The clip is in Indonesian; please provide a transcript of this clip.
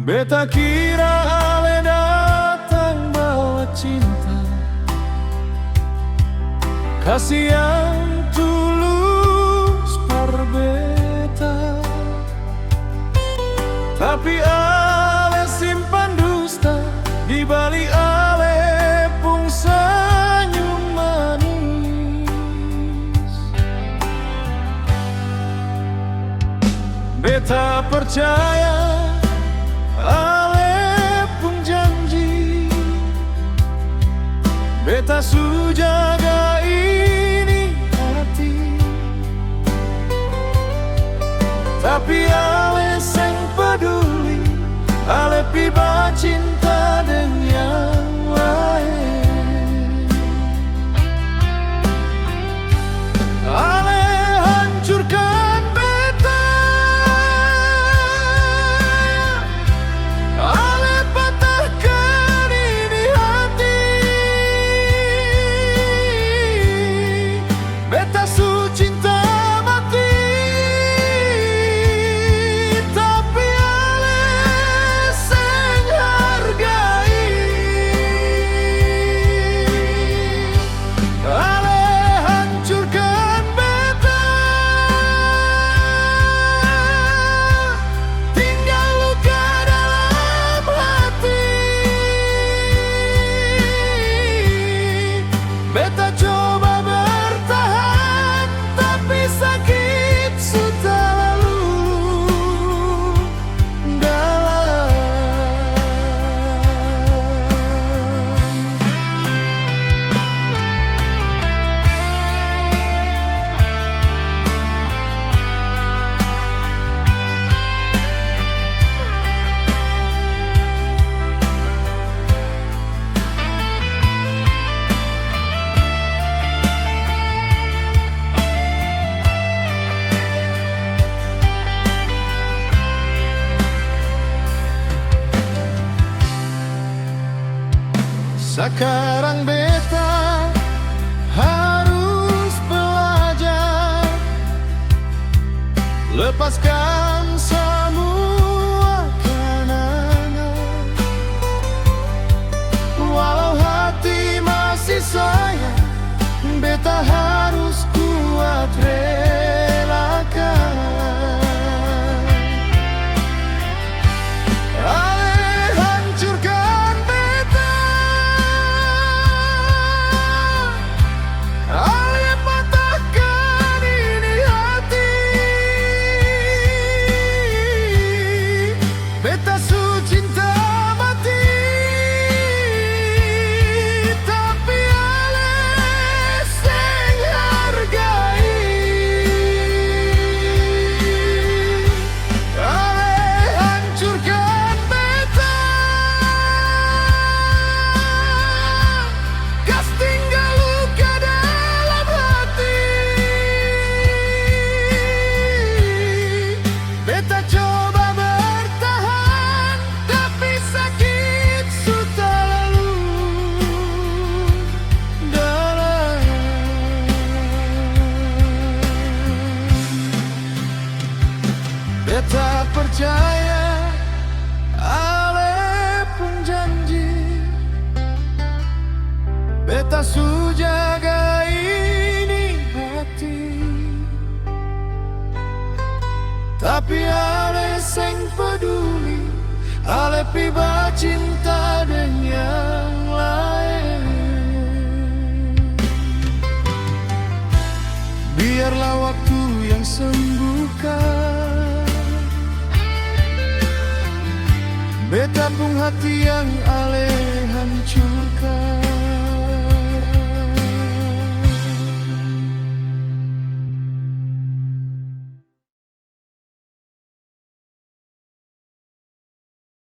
Beta kira ale datang bawa cinta, kasih yang tulus par beta. Tapi ale simpan dusta, di balik ale pun senyum manis. Beta percaya ale pun janji, beta su jaga ini hati. Tapi ale seng peduli, ale piba cinta dengan yang lain. Ale hancurkan beta, ale patahkan ini hati. Beta su cinta mati, tapi ale seng hargai. Ale hancurkan beta, tinggal luka dalam hati. Beta coba bertahan, tapi sakit sudah lalu dalam. Sekarang beta harus belajar, lepaskan semua kenangan. Walau hati masih sayang, beta harus kuat relakan. Ale hancurkan beta, ale patahkan ini hati. Beta su cinta mati, tapi ale seng hargai. Ale hancurkan beta, kas tinggal luka dalam hati. Beta coba bertahan, tapi sakit sudah lalu dalam. Beta percaya ale pun janji, beta su jaga ini hati. Tapi ale seng peduli, ale piba cinta dengan yang lain. Biarlah waktu yang sembuhkan, beta pun hati yang ale hancurkan.